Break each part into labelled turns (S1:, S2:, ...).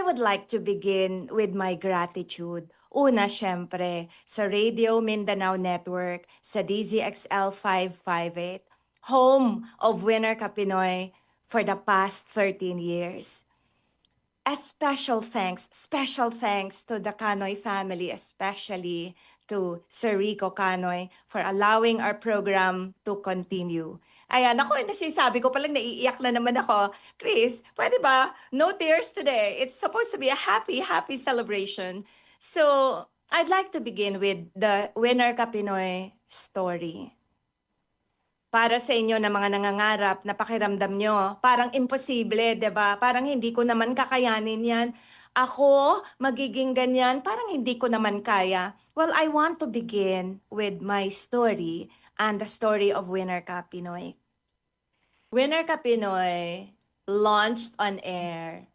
S1: would like to begin with my gratitude. Una, syempre, sa Radio Mindanao Network, sa DZXL 558, home of Winner Ka Pinoy for the past 13 years. A special thanks to the Canoy family, especially to Sir Rico Canoy for allowing our program to continue. Ayan, ako, nasisabi ko palang naiiyak na naman ako. Chris, pwede ba? No tears today. It's supposed to be a happy, happy celebration. So, I'd like to begin with the Winner Ka Pinoy story. Para sa inyo na mga nangangarap na pakiramdam nyo, parang imposible, 'di ba? Parang hindi ko naman kakayanin 'yan. Ako, magiging ganyan, parang hindi ko naman kaya. Well, I want to begin with my story and the story of Winner Ka Pinoy. Winner Ka Pinoy launched on air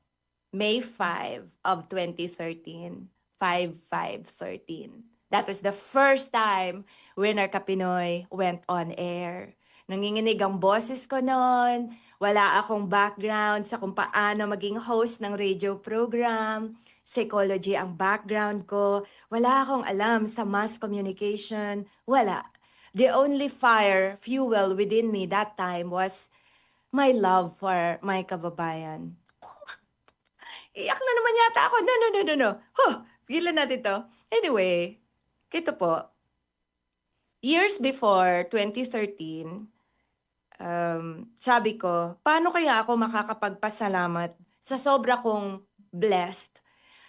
S1: May 5 of 2013, 5/5/13. That was the first time Winner Ka Pinoy went on air. Nanginginig ang boses ko noon, wala akong background sa kung paano maging host ng radio program, psychology ang background ko, wala akong alam sa mass communication, wala. The only fire, fuel within me that time was my love for my kababayan. Iyak na naman yata ako. No, no, no, no, no. Huh, gilan natin to. Anyway, kito po. Years before 2013, sabi ko, paano kaya ako makakapagpasalamat sa sobra kong blessed?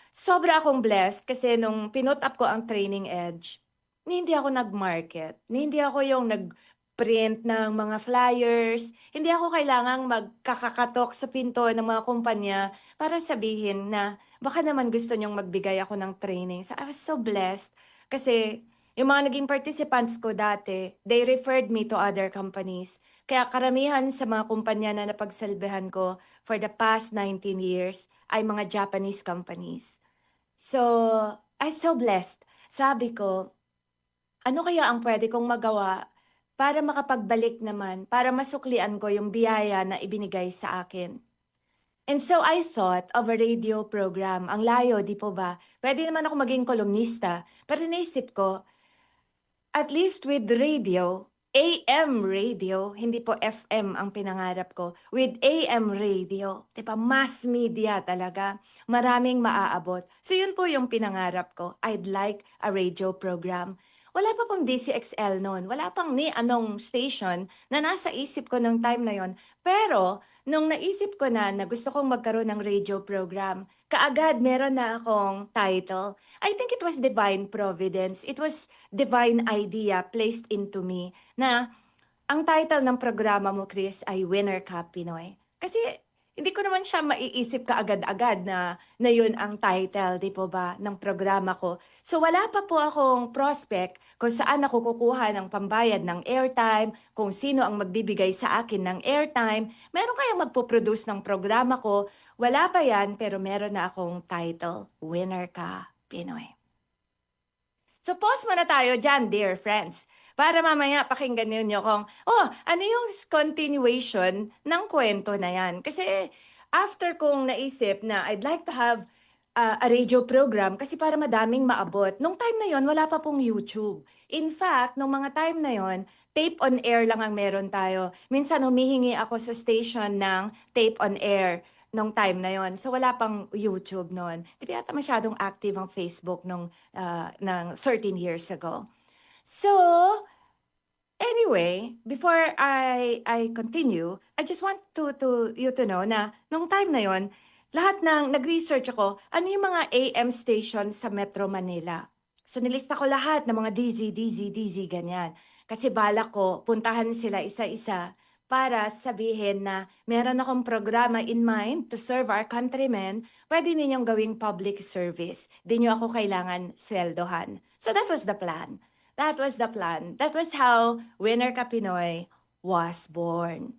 S1: Sobra akong blessed kasi nung pinut up ko ang Training Edge, hindi ako nag-market, hindi ako yung nag-print ng mga flyers, hindi ako kailangang magkakakatok sa pinto ng mga kumpanya para sabihin na baka naman gusto niyong magbigay ako ng training. So I was so blessed kasi yung mga naging participants ko dati, they referred me to other companies. Kaya karamihan sa mga kumpanya na napagsalbahan ko for the past 19 years ay mga Japanese companies. So, I'm so blessed. Sabi ko, ano kaya ang pwede kong magawa para makapagbalik naman, para masuklian ko yung biyaya na ibinigay sa akin? And so I thought of a radio program. Ang layo, di po ba? Pwede naman ako maging kolumnista. Pero naisip ko, at least with radio, AM radio, hindi po FM ang pinangarap ko. With AM radio, di ba, mass media talaga, maraming maaabot. So yun po yung pinangarap ko. I'd like a radio program. Wala pa pong DCXL noon. Wala pang ni anong station na nasa isip ko nung time na yon. Pero, nung naisip ko na gusto kong magkaroon ng radio program, kaagad meron na akong title. I think it was divine providence. It was divine idea placed into me na ang title ng programa mo, Chris, ay Winner Ka Pinoy. Kasi hindi ko naman siya maiisip kaagad-agad na yun ang title, di po ba, ng programa ko. So wala pa po akong prospect kung saan ako kukuha ng pambayad ng airtime, kung sino ang magbibigay sa akin ng airtime. Meron kayang magpo-produce ng programa ko. Wala pa yan, pero meron na akong title, Winner Ka Pinoy. So pause muna tayo dyan, dear friends. Para mamaya pakinggan ninyo kung, ano yung continuation ng kwento na yan. Kasi after kong naisip na I'd like to have a radio program kasi para madaming maabot. Nung time na yon wala pa pong YouTube. In fact, nung mga time na yon tape on air lang ang meron tayo. Minsan humihingi ako sa station ng tape on air nung time na yon. So wala pang YouTube noon. Di ba yata masyadong active ang Facebook ng 13 years ago. So, anyway, before I continue, I just want you to know na nung time na yon, lahat ng nag-research ako, ano yung mga AM station sa Metro Manila. So nilista ko lahat ng mga DZ, ganyan. Kasi balak ko, puntahan sila isa-isa para sabihin na meron akong programa in mind to serve our countrymen, pwede ninyong gawing public service. Di nyo ako kailangan sweldohan. So that was the plan. That was the plan. That was how Winner Ka Pinoy was born.